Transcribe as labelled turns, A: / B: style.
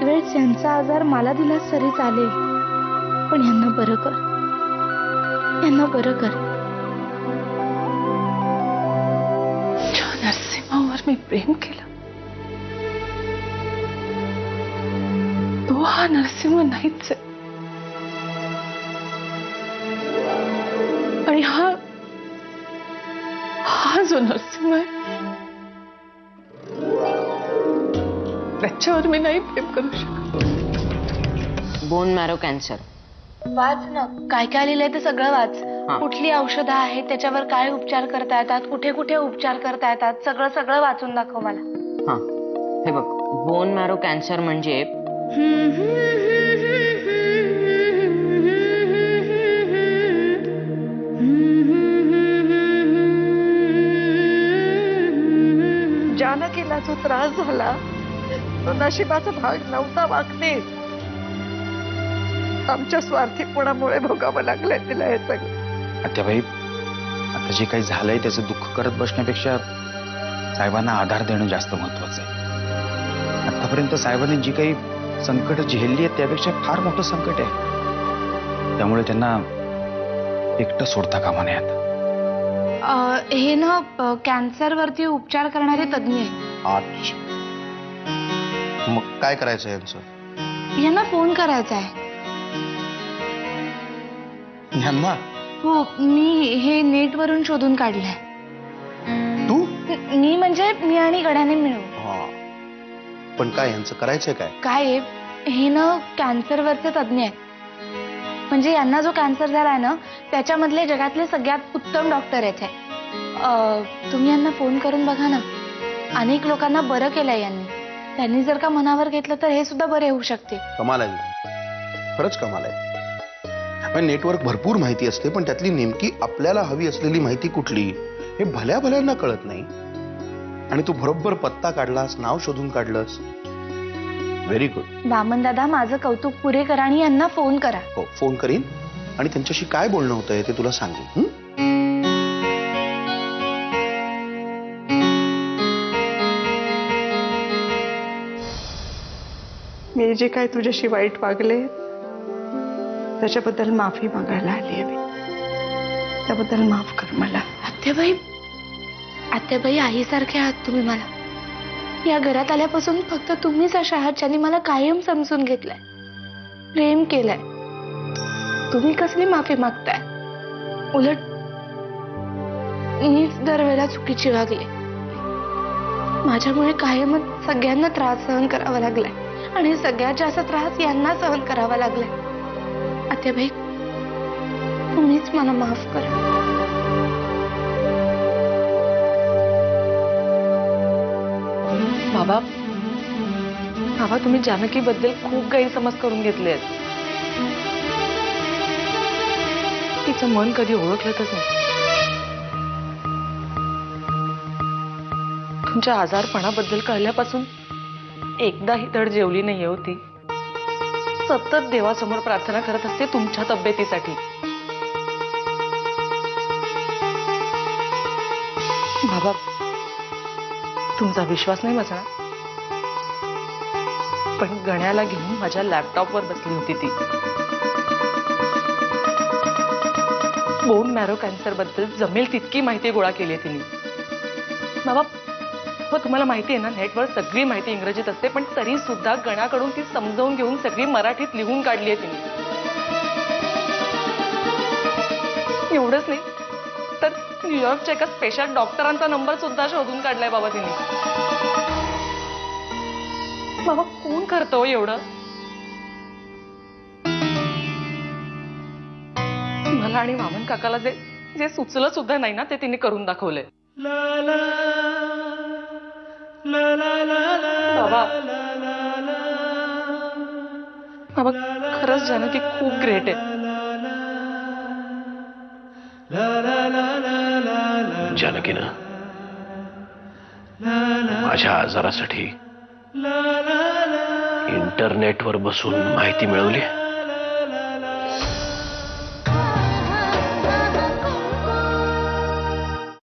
A: वेळेस यांचा आजार मला दिलास तरी चालेल, पण यांना बरं कर, यांना बरं कर.
B: नरसिंहावर मी प्रेम केलं, तो हा नरसिंह नाहीच आहे. आणि हा जो नरसिंह आहे त्याच्यावर मी नाही प्रेम करू शकत.
C: Bone marrow cancer.
A: वाच ना, काय काय लिहिलंय ते सगळं वाच. कुठली औषधं आहेत, त्याच्यावर काय उपचार करता येतात, कुठे कुठे उपचार करता येतात, सगळं सगळं वाचून दाखव मला.
C: हा, हे बघ, बोन मॅरो कॅन्सर म्हणजे
B: जानकीला जो त्रास झाला तो नशिबाचा भाग नव्हता वागणेच. आमच्या स्वार्थीपणामुळे भोगावं लागलंय तिला हे सगळं.
D: आत्याबाई, आता जे काही झालंय त्याचं दुःख करत बसण्यापेक्षा साहेबांना आधार देणं जास्त महत्वाचं आहे. आतापर्यंत साहेबांनी जी काही संकट झेलली आहेत त्यापेक्षा फार मोठं संकट आहे, त्यामुळे त्यांना एकटं सोडता कामा नये. आता
A: हे ना कॅन्सर वरती उपचार करणारे तज्ञ आहेत.
E: अच्छा, मग काय करायचं यांचं?
A: यांना फोन करायचा आहे.
E: यांना?
A: हो, मी हे नेट वरून शोधून काढलंय.
E: तू?
A: मी म्हणजे मी आणि गड्याने मिळून.
E: हा, पण काय यांचं करायचंय काय?
A: काय आहे, हे ना कॅन्सरवरचे तज्ञ आहेत. म्हणजे यांना जो कॅन्सर झालाय ना त्याच्यामधले जगातले सगळ्यात उत्तम डॉक्टर आहेत. तुम्ही यांना फोन करून बघा ना. अनेक लोकांना बरं केलंय यांनी. त्यांनी जर का मनावर घेतलं तर हे सुद्धा बरे होऊ शकते.
E: कमाल आहे, खरंच कमाल आहे. नेटवर्क भरपूर माहिती असते, पण त्यातली नेमकी आपल्याला हवी असलेली माहिती कुठली हे भल्या भल्यांना कळत नाही. आणि तू बरोबर पत्ता काढलास, नाव शोधून काढलंस. Very good.
A: वामन दादा, माझं कौतुक पुरे करा आणि यांना फोन करा.
E: हो, फोन करीन आणि त्यांच्याशी काय बोलणं होतंय ते तुला सांगेन.
B: मी जे काय तुझ्याशी वाईट वागले त्याच्याबद्दल माफी मागायला आली मी. त्याबद्दल माफ कर मला.
A: आत्याबाई, आत्याबाई आईसारखे आहात तुम्ही मला. या घरात आल्यापासून फक्त तुम्हीच अशा आहात ज्यांनी मला कायम समजून घेतलंय, प्रेम केलंय. तुम्ही कसली माफी मागताय? उलट मीच दरवेळेला चुकीची वागले. माझ्यामुळे कायमच सगळ्यांना त्रास सहन करावा लागलाय आणि सगळ्यात जास्त त्रास यांना सहन करावा लागलाय. आत्याबाई, तुम्हीच मला माफ करा.
B: बाबा, बाबा, तुम्ही जानकीबद्दल खूप गैरसमज करून घेतले आहेत. तिचं मन कधी ओळखलंच नाही. तुमच्या आजारपणाबद्दल कळल्यापासून एकदाही धड जेवली नाही होती. सतत देवासमोर प्रार्थना करत असते तुमच्या तब्येतीसाठी. बाबा, तुमचा विश्वास नाही बसणार, पण गण्याला घेऊन माझ्या लॅपटॉपवर बसली होती ती. बोन मॅरो कॅन्सर बद्दल जमेल तितकी माहिती गोळा केली आहे तिने. बाबा, हो, तुम्हाला माहिती आहे ना, नेटवर सगळी माहिती इंग्रजीत असते, पण तरी सुद्धा गणाकडून ती समजावून घेऊन सगळी मराठीत लिहून काढली आहे तिने. एवढंच नाही तर न्यूयॉर्कच्या एका स्पेशल डॉक्टरांचा नंबर सुद्धा शोधून काढलाय बाबा तिने. बाबा, कोण करतो एवढं? मला आणि वामन काकाला जे जे सुचलं सुद्धा नाही ना ते तिने करून दाखवलंय. बाबा, बाबा, खरंच जानकी खूप ग्रेट आहे.
F: जानकीनं माझ्या आजारासाठी इंटरनेटवर बसून माहिती मिळवली.